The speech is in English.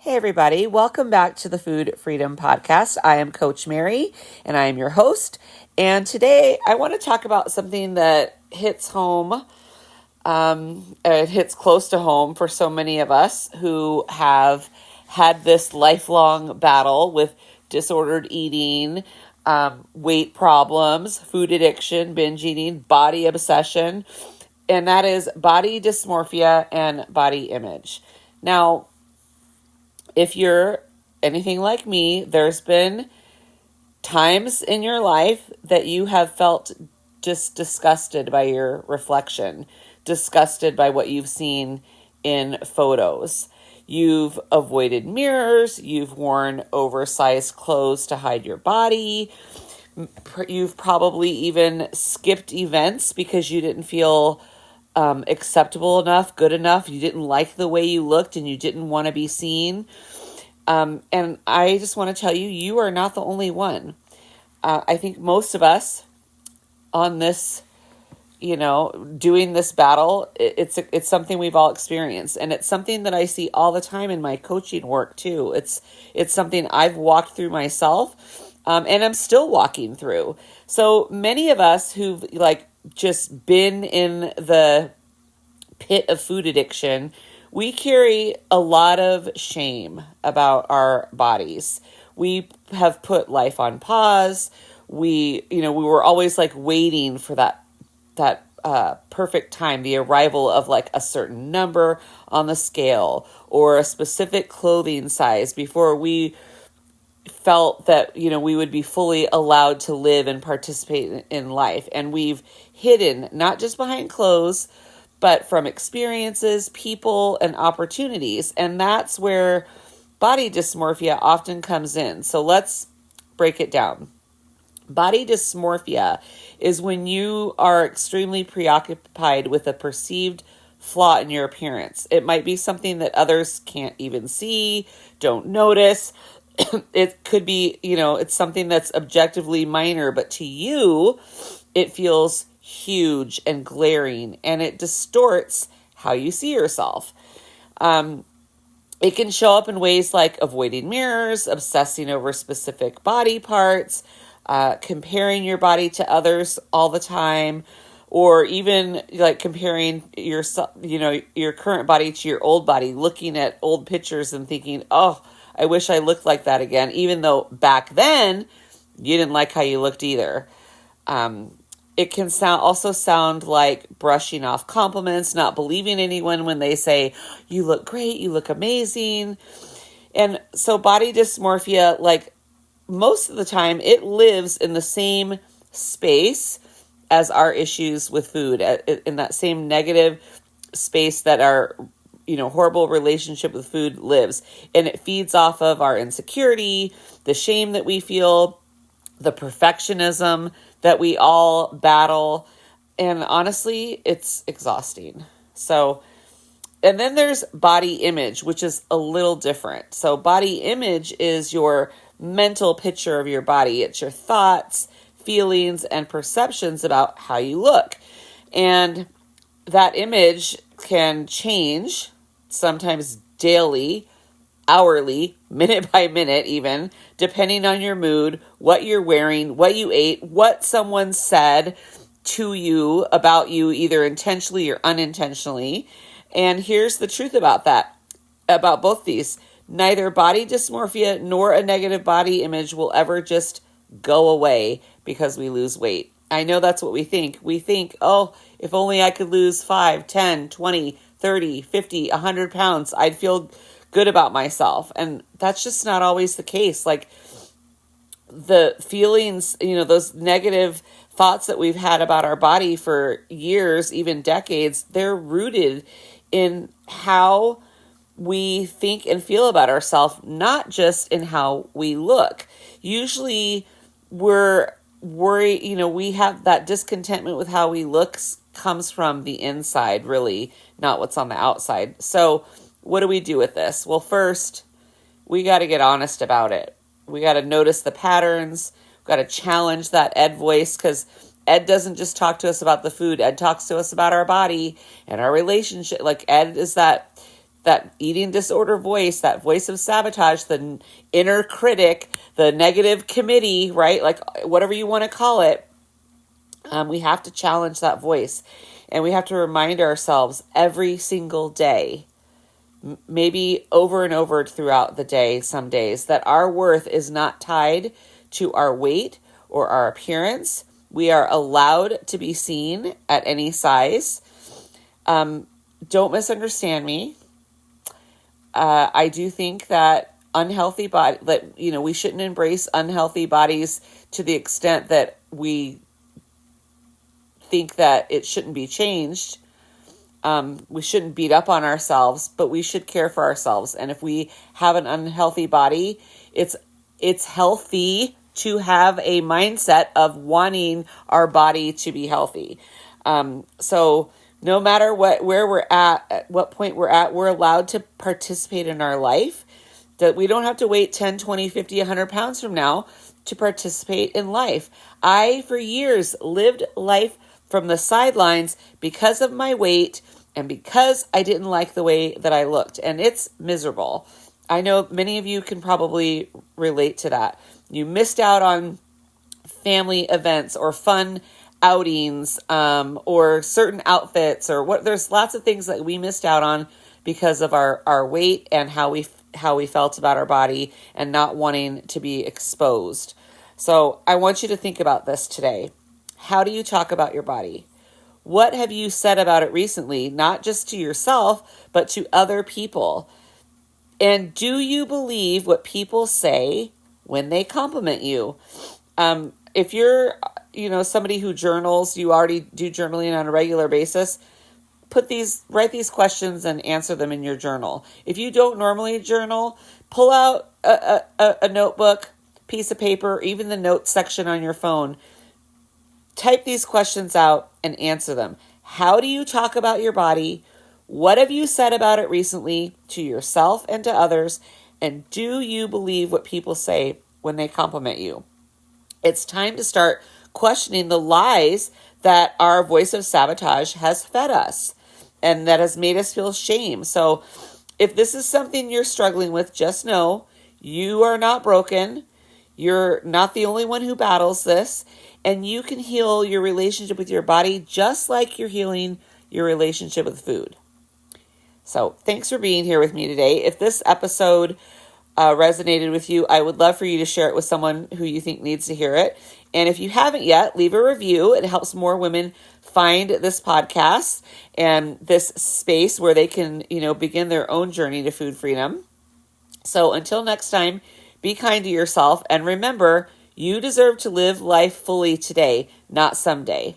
Hey everybody, welcome back to the Food Freedom Podcast. I am Coach Mary and I am your host. And today I want to talk about something that hits home, it hits close to home for so many of us who have had this lifelong battle with disordered eating, weight problems, food addiction, binge eating, body obsession, and that is body dysmorphia and body image. Now, if you're anything like me, there's been times in your life that you have felt just disgusted by your reflection, disgusted by what you've seen in photos. You've avoided mirrors, you've worn oversized clothes to hide your body. You've probably even skipped events because you didn't feel acceptable enough, good enough. You didn't like the way you looked and you didn't want to be seen. And I just want to tell you, you are not the only one. I think most of us on this, doing this battle, it's something we've all experienced. And it's something that I see all the time in my coaching work too. It's something I've walked through myself, and I'm still walking through. So many of us who've just been in the pit of food addiction, we carry a lot of shame about our bodies. We have put life on pause. We were always waiting for that perfect time, the arrival of a certain number on the scale or a specific clothing size before we felt that, we would be fully allowed to live and participate in life. And we've hidden, not just behind clothes, but from experiences, people, and opportunities. And that's where body dysmorphia often comes in. So let's break it down. Body dysmorphia is when you are extremely preoccupied with a perceived flaw in your appearance. It might be something that others can't even see, don't notice. It could be, it's something that's objectively minor, but to you, it feels huge and glaring, and it distorts how you see yourself. It can show up in ways like avoiding mirrors, obsessing over specific body parts, comparing your body to others all the time, or even comparing yourself, your current body to your old body, looking at old pictures and thinking, oh, I wish I looked like that again, even though back then you didn't like how you looked either. It can also sound like brushing off compliments, not believing anyone when they say, you look great, you look amazing. And so body dysmorphia, most of the time, it lives in the same space as our issues with food, in that same negative space that our horrible relationship with food lives. And it feeds off of our insecurity, the shame that we feel, the perfectionism that we all battle. And honestly, it's exhausting. So, and then there's body image, which is a little different. So body image is your mental picture of your body. It's your thoughts, feelings, and perceptions about how you look. And that image can change, sometimes daily, hourly, minute by minute even, depending on your mood, what you're wearing, what you ate, what someone said to you about you, either intentionally or unintentionally. And here's the truth about that, about both these. Neither body dysmorphia nor a negative body image will ever just go away because we lose weight. I know that's what we think. We think, oh, if only I could lose 5, 10, 20, 30, 50, 100 pounds, I'd feel good about myself. And that's just not always the case. The feelings, those negative thoughts that we've had about our body for years, even decades, they're rooted in how we think and feel about ourselves, not just in how we look. Usually we're worried, we have that discontentment with how we look comes from the inside, really, not what's on the outside. So what do we do with this? Well, first, we got to get honest about it. We got to notice the patterns. We got to challenge that Ed voice, because Ed doesn't just talk to us about the food. Ed talks to us about our body and our relationship. Ed is that that eating disorder voice, that voice of sabotage, the inner critic, the negative committee, right? Like whatever you want to call it, we have to challenge that voice. And we have to remind ourselves every single day, maybe over and over throughout the day, some days, that our worth is not tied to our weight or our appearance. We are allowed to be seen at any size. Don't misunderstand me. I do think that we shouldn't embrace unhealthy bodies to the extent that we think that it shouldn't be changed. We shouldn't beat up on ourselves, but we should care for ourselves. And if we have an unhealthy body, it's healthy to have a mindset of wanting our body to be healthy. So no matter where we're at what point we're at, we're allowed to participate in our life. That we don't have to wait 10, 20, 50, 100 pounds from now to participate in life. I, for years, lived life from the sidelines because of my weight and because I didn't like the way that I looked. And it's miserable. I know many of you can probably relate to that. You missed out on family events or fun outings, or certain outfits, or there's lots of things that we missed out on because of our weight and how we felt about our body and not wanting to be exposed. So I want you to think about this today. How do you talk about your body? What have you said about it recently, not just to yourself, but to other people? And do you believe what people say when they compliment you? If you're, somebody who journals, you already do journaling on a regular basis, write these questions and answer them in your journal. If you don't normally journal, pull out a notebook, piece of paper, even the notes section on your phone. Type these questions out and answer them. How do you talk about your body? What have you said about it recently to yourself and to others? And do you believe what people say when they compliment you? It's time to start questioning the lies that our voice of sabotage has fed us and that has made us feel shame. So if this is something you're struggling with, just know you are not broken. You're not the only one who battles this, and you can heal your relationship with your body just like you're healing your relationship with food. So thanks for being here with me today. If this episode resonated with you, I would love for you to share it with someone who you think needs to hear it. And if you haven't yet, leave a review. It helps more women find this podcast and this space where they can, begin their own journey to food freedom. So until next time, be kind to yourself and remember, you deserve to live life fully today, not someday.